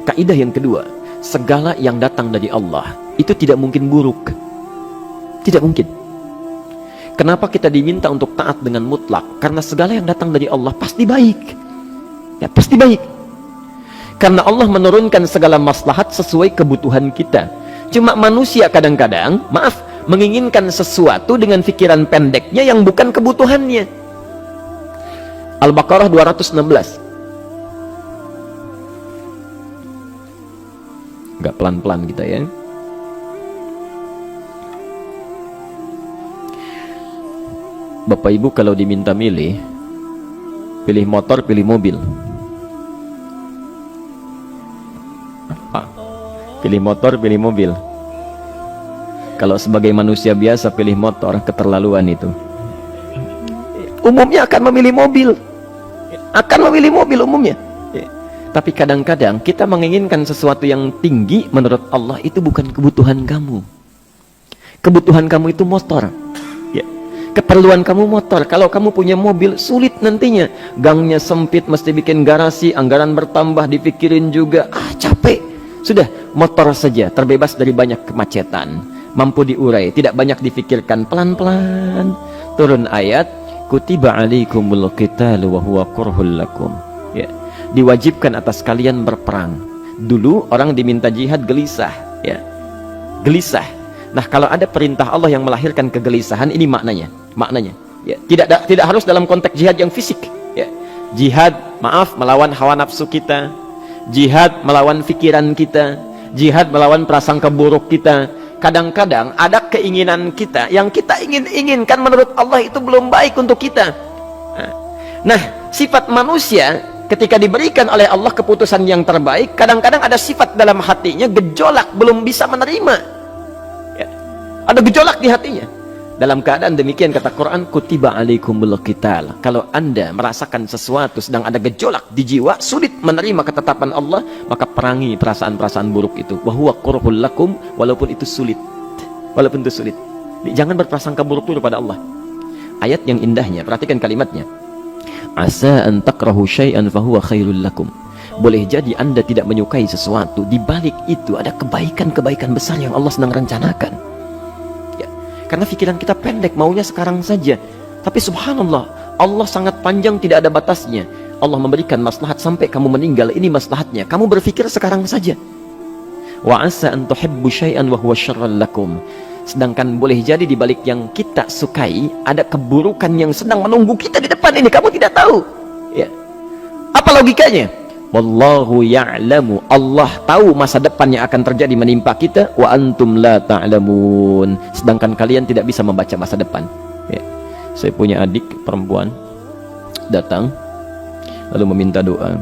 Kaidah yang kedua, segala yang datang dari Allah itu tidak mungkin buruk. Tidak mungkin. Kenapa kita diminta untuk taat dengan mutlak? Karena segala yang datang dari Allah pasti baik. Ya, pasti baik. Karena Allah menurunkan segala maslahat sesuai kebutuhan kita. Cuma manusia kadang-kadang, menginginkan sesuatu dengan pikiran pendeknya yang bukan kebutuhannya. Al-Baqarah 216. Agak pelan-pelan kita ya. Bapak Ibu kalau diminta milih, pilih motor, pilih mobil. Pilih motor, pilih mobil. Kalau sebagai manusia biasa pilih motor, keterlaluan itu. Umumnya akan memilih mobil. Akan memilih mobil umumnya. Tapi kadang-kadang kita menginginkan sesuatu yang tinggi, menurut Allah itu bukan kebutuhan kamu. Kebutuhan kamu itu motor. Ya. Keperluan kamu motor. Kalau kamu punya mobil, sulit nantinya. Gangnya sempit, mesti bikin garasi, anggaran bertambah, dipikirin juga. Capek. Sudah, motor saja, terbebas dari banyak kemacetan. Mampu diurai, tidak banyak difikirkan. Pelan-pelan turun ayat, kutiba alaikumul qitalu wa huwa kurhul lakum. Ya. Diwajibkan atas kalian berperang. Dulu orang diminta jihad gelisah, ya. Gelisah. Nah, kalau ada perintah Allah yang melahirkan kegelisahan, ini maknanya. Ya, tidak harus dalam konteks jihad yang fisik, ya. Jihad, melawan hawa nafsu kita. Jihad melawan pikiran kita. Jihad melawan prasangka buruk kita. Kadang-kadang ada keinginan kita yang kita inginkan menurut Allah itu belum baik untuk kita. Nah, sifat manusia ketika diberikan oleh Allah keputusan yang terbaik, kadang-kadang ada sifat dalam hatinya gejolak, belum bisa menerima. Ya. Ada gejolak di hatinya. Dalam keadaan demikian kata Quran, kutiba alaikumul qital. Kalau Anda merasakan sesuatu sedang ada gejolak di jiwa, sulit menerima ketetapan Allah, maka perangi perasaan-perasaan buruk itu. Wa huwa kurhul lakum, walaupun itu sulit. Walaupun itu sulit. Jangan berprasangka buruk dulu pada Allah. Ayat yang indahnya, perhatikan kalimatnya. Asa an takrahu syai'an fahuwa khairul lakum. Boleh jadi Anda tidak menyukai sesuatu, di balik itu ada kebaikan-kebaikan besar yang Allah sedang rencanakan. Karena pikiran kita pendek, maunya sekarang saja. Tapi subhanallah, Allah sangat panjang, tidak ada batasnya. Allah memberikan maslahat sampai kamu meninggal, ini maslahatnya. Kamu berpikir sekarang saja. Wa asa an tuhibbu syai'an wa huwa syarrul lakum. Sedangkan boleh jadi di balik yang kita sukai ada keburukan yang sedang menunggu kita di depan ini, kamu tidak tahu. Ya. Apa logikanya? Wallahu ya'lamu, Allah tahu masa depan yang akan terjadi menimpa kita, wa antum la ta'lamun, sedangkan kalian tidak bisa membaca masa depan. Ya. Saya punya adik perempuan datang lalu meminta doa.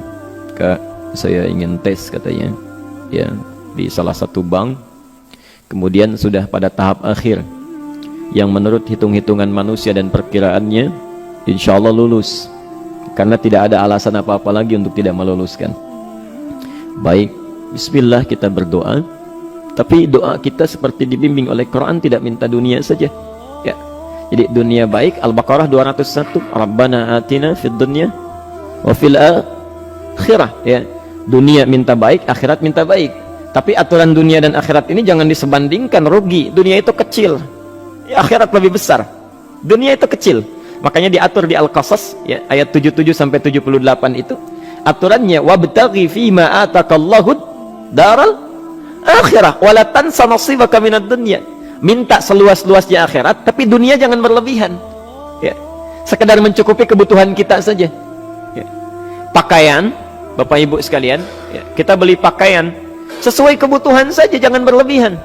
Kak, saya ingin tes katanya, ya, di salah satu bank. Kemudian sudah pada tahap akhir yang menurut hitung-hitungan manusia dan perkiraannya insya Allah lulus, karena tidak ada alasan apa-apa lagi untuk tidak meluluskan. Baik, bismillah, kita berdoa. Tapi doa kita seperti dibimbing oleh Quran, tidak minta dunia saja. Ya. Jadi dunia baik, Al-Baqarah 201, Rabbana atina fid dunya wa fil akhirah. Ya. Dunia minta baik, akhirat minta baik. Tapi aturan dunia dan akhirat ini jangan disebandingkan, rugi. Dunia itu kecil, ya, akhirat lebih besar. Dunia itu kecil. Makanya diatur di Al-Qasas, ya, ayat 77 sampai 78 itu aturannya, wabtaghi fima atakallahu daral akhirah wala tansa nasibaka minad dunya. Minta seluas-luasnya akhirat, tapi dunia jangan berlebihan. Ya. Sekedar mencukupi kebutuhan kita saja. Ya. Pakaian, Bapak Ibu sekalian, ya, kita beli pakaian sesuai kebutuhan saja, jangan berlebihan.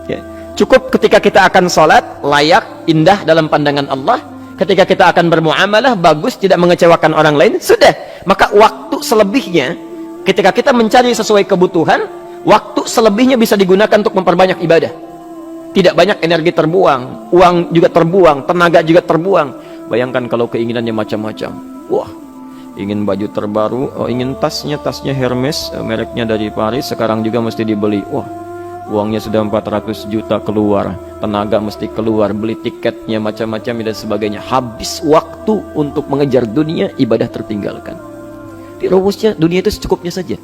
Ya. Cukup ketika kita akan sholat, layak, indah dalam pandangan Allah. Ketika kita akan bermuamalah, bagus, tidak mengecewakan orang lain, sudah. Maka waktu selebihnya, ketika kita mencari sesuai kebutuhan, waktu selebihnya bisa digunakan untuk memperbanyak ibadah. Tidak banyak energi terbuang, uang juga terbuang, tenaga juga terbuang. Bayangkan kalau keinginannya macam-macam. Wah, ingin baju terbaru, ingin tasnya Hermes, mereknya dari Paris, sekarang juga mesti dibeli. Wah, uangnya sudah 400 juta keluar, tenaga mesti keluar, beli tiketnya macam-macam dan sebagainya. Habis waktu untuk mengejar dunia, ibadah tertinggalkan. Di rumusnya dunia itu secukupnya saja.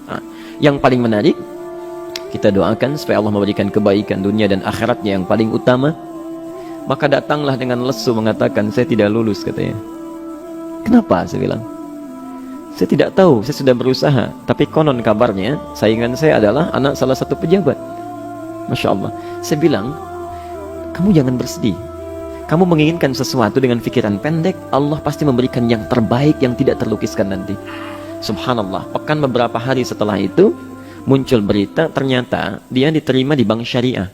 Nah, Yang paling menarik, kita doakan supaya Allah memberikan kebaikan dunia dan akhiratnya yang paling utama. Maka datanglah dengan lesu mengatakan, saya tidak lulus katanya. Kenapa? Saya bilang, saya tidak tahu, saya sudah berusaha. Tapi konon kabarnya, saingan saya adalah anak salah satu pejabat. Masya Allah. Saya bilang, kamu jangan bersedih. Kamu menginginkan sesuatu dengan pikiran pendek, Allah pasti memberikan yang terbaik yang tidak terlukiskan nanti. Subhanallah. Pekan beberapa hari setelah itu, muncul berita, ternyata dia diterima di bank syariah.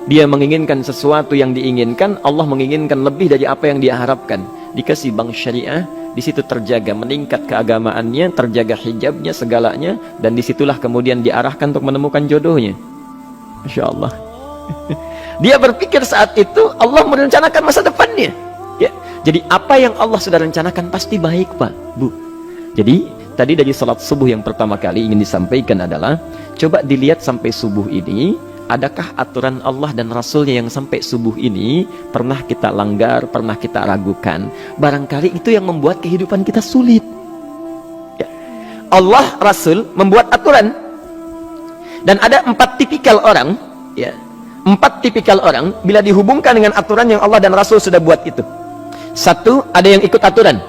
Dia menginginkan sesuatu yang diinginkan, Allah menginginkan lebih dari apa yang dia harapkan. Dikasih bank syariah, di situ terjaga, meningkat keagamaannya, terjaga hijabnya, segalanya, dan disitulah kemudian diarahkan untuk menemukan jodohnya. Masya Allah. Dia berpikir saat itu Allah merencanakan masa depannya. Ya. Jadi apa yang Allah sudah rencanakan pasti baik, Pak, Bu. Jadi tadi dari salat subuh yang pertama kali ingin disampaikan adalah, coba dilihat sampai subuh ini, adakah aturan Allah dan Rasulnya yang sampai subuh ini pernah kita langgar, pernah kita ragukan? Barangkali itu yang membuat kehidupan kita sulit. Ya. Allah, Rasul membuat aturan. Dan ada 4 tipikal orang, ya, 4 tipikal orang bila dihubungkan dengan aturan yang Allah dan Rasul sudah buat itu. 1, ada yang ikut aturan.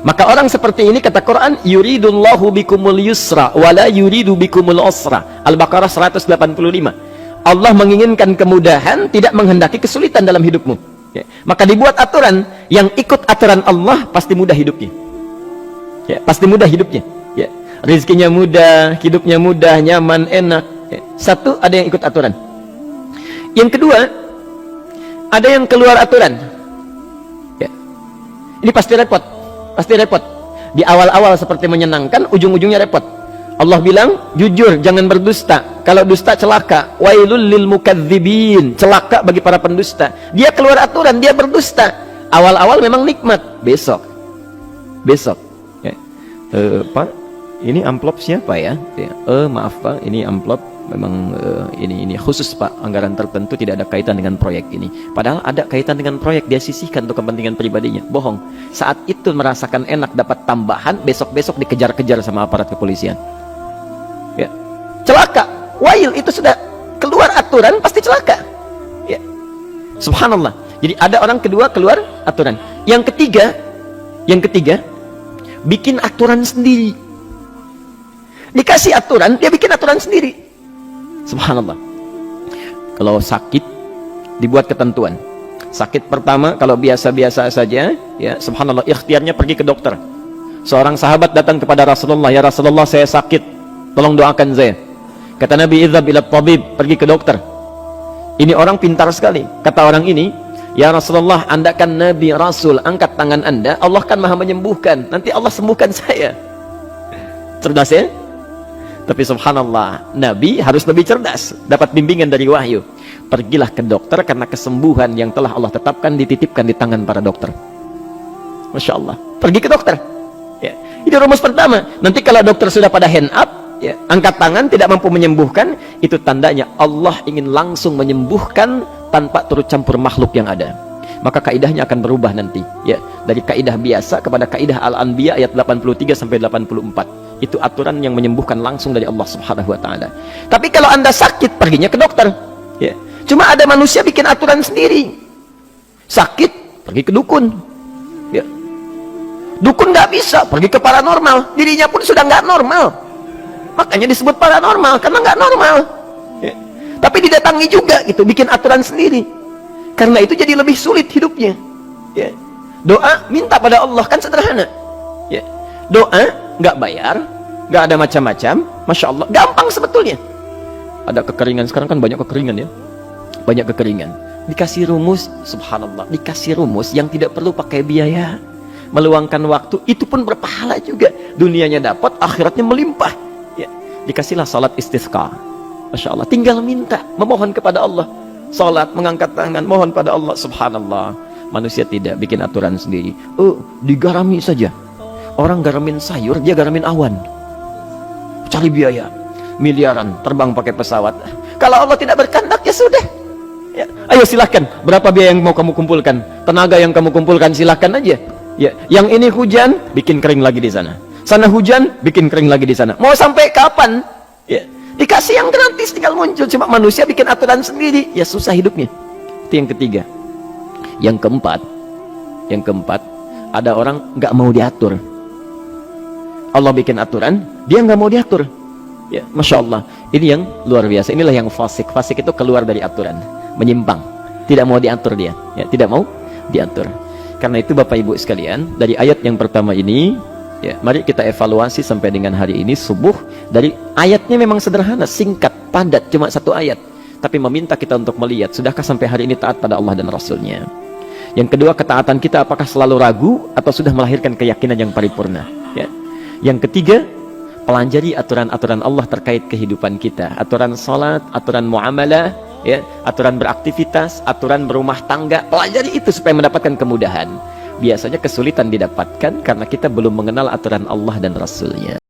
Maka orang seperti ini, kata Quran, yuridullahu bikumul yusra wala yuridu bikumul usra. Al-Baqarah 185. Allah menginginkan kemudahan, tidak menghendaki kesulitan dalam hidupmu. Ya. Maka dibuat aturan, yang ikut aturan Allah pasti mudah hidupnya. Ya, pasti mudah hidupnya. Ya. Rizkinya mudah, hidupnya mudah, nyaman, enak. Ya. 1, ada yang ikut aturan. Yang kedua, ada yang keluar aturan. Ya. Ini pasti repot. Pasti repot. Di awal-awal seperti menyenangkan, ujung-ujungnya repot. Allah bilang, jujur, jangan berdusta. Kalau dusta celaka. Wailul lil mukadzibin. Celaka bagi para pendusta. Dia keluar aturan, dia berdusta. Awal-awal memang nikmat. Besok. Ya. Pak, ini amplop siapa ya? Ya. Maaf Pak, ini amplop memang ini khusus Pak, anggaran tertentu, tidak ada kaitan dengan proyek ini. Padahal ada kaitan dengan proyek, dia sisihkan untuk kepentingan pribadinya. Bohong. Saat itu merasakan enak dapat tambahan, besok-besok dikejar-kejar sama aparat kepolisian. Ya. Celaka. Wail, itu sudah keluar aturan, pasti celaka. Ya. Subhanallah. Jadi ada orang kedua keluar aturan. Yang ketiga, bikin aturan sendiri. Dikasih aturan, dia bikin aturan sendiri. Subhanallah. Kalau sakit, dibuat ketentuan. Sakit pertama, kalau biasa-biasa saja, ya, subhanallah, ikhtiarnya pergi ke dokter. Seorang sahabat datang kepada Rasulullah, ya Rasulullah, saya sakit, tolong doakan saya. Kata Nabi, idhab ila tabib, pergi ke dokter. Ini orang pintar sekali. Kata orang ini, ya Rasulullah, Anda kan Nabi Rasul, angkat tangan Anda, Allah kan maha menyembuhkan, nanti Allah sembuhkan saya. Cerdas ya? Tapi subhanallah, Nabi harus lebih cerdas, dapat bimbingan dari wahyu. Pergilah ke dokter, karena kesembuhan yang telah Allah tetapkan dititipkan di tangan para dokter. Masya Allah, pergi ke dokter. Ya. Itu rumus pertama. Nanti kalau dokter sudah pada hand up, ya, angkat tangan, tidak mampu menyembuhkan, itu tandanya Allah ingin langsung menyembuhkan tanpa turut campur makhluk yang ada. Maka kaidahnya akan berubah nanti, ya, dari kaidah biasa kepada kaidah Al-Anbiya ayat 83 sampai 84. Itu aturan yang menyembuhkan langsung dari Allah Subhanahu wa taala. Tapi kalau Anda sakit, perginya ke dokter. Ya. Cuma ada manusia bikin aturan sendiri. Sakit, pergi ke dukun. Ya. Dukun nggak bisa, pergi ke paranormal. Dirinya pun sudah nggak normal. Makanya disebut paranormal, karena nggak normal. Ya. Tapi didatangi juga gitu, bikin aturan sendiri. Karena itu jadi lebih sulit hidupnya. Ya. Doa, minta pada Allah, kan sederhana. Ya. Doa nggak bayar, nggak ada macam-macam, masya Allah, gampang sebetulnya. Ada kekeringan, sekarang kan banyak kekeringan ya, banyak kekeringan. Dikasih rumus, subhanallah, dikasih rumus yang tidak perlu pakai biaya, meluangkan waktu, itu pun berpahala juga. Dunianya dapat, akhiratnya melimpah. Ya. Dikasihlah salat istisqa, masya Allah, tinggal minta, memohon kepada Allah. Salat, mengangkat tangan, mohon pada Allah, subhanallah. Manusia tidak bikin aturan sendiri. Digarami saja. Orang garamin sayur, dia garamin awan. Cari biaya miliaran, terbang pakai pesawat. Kalau Allah tidak berkehendak, ya sudah. Ya. Ayo silahkan, berapa biaya yang mau kamu kumpulkan, tenaga yang kamu kumpulkan, silahkan aja. Ya. Yang ini hujan, bikin kering lagi di sana. Sana hujan, bikin kering lagi di sana. Mau sampai kapan? Ya, dikasih yang gratis tinggal muncul. Cuma manusia bikin aturan sendiri, ya susah hidupnya. Itu yang ketiga. Yang keempat, ada orang nggak mau diatur. Allah bikin aturan, dia nggak mau diatur. Ya, masya Allah. Ini yang luar biasa. Inilah yang fasik. Fasik itu keluar dari aturan, menyimpang, tidak mau diatur dia. Ya, tidak mau diatur. Karena itu Bapak Ibu sekalian, dari ayat yang pertama ini, ya, mari kita evaluasi sampai dengan hari ini subuh. Dari ayatnya memang sederhana, singkat, padat, cuma satu ayat. Tapi meminta kita untuk melihat, sudahkah sampai hari ini taat pada Allah dan Rasulnya? Yang kedua, ketaatan kita apakah selalu ragu atau sudah melahirkan keyakinan yang paripurna? Ya. Yang ketiga, pelajari aturan-aturan Allah terkait kehidupan kita. Aturan salat, aturan muamalah, ya, aturan beraktivitas, aturan berumah tangga. Pelajari itu supaya mendapatkan kemudahan. Biasanya kesulitan didapatkan karena kita belum mengenal aturan Allah dan Rasulnya.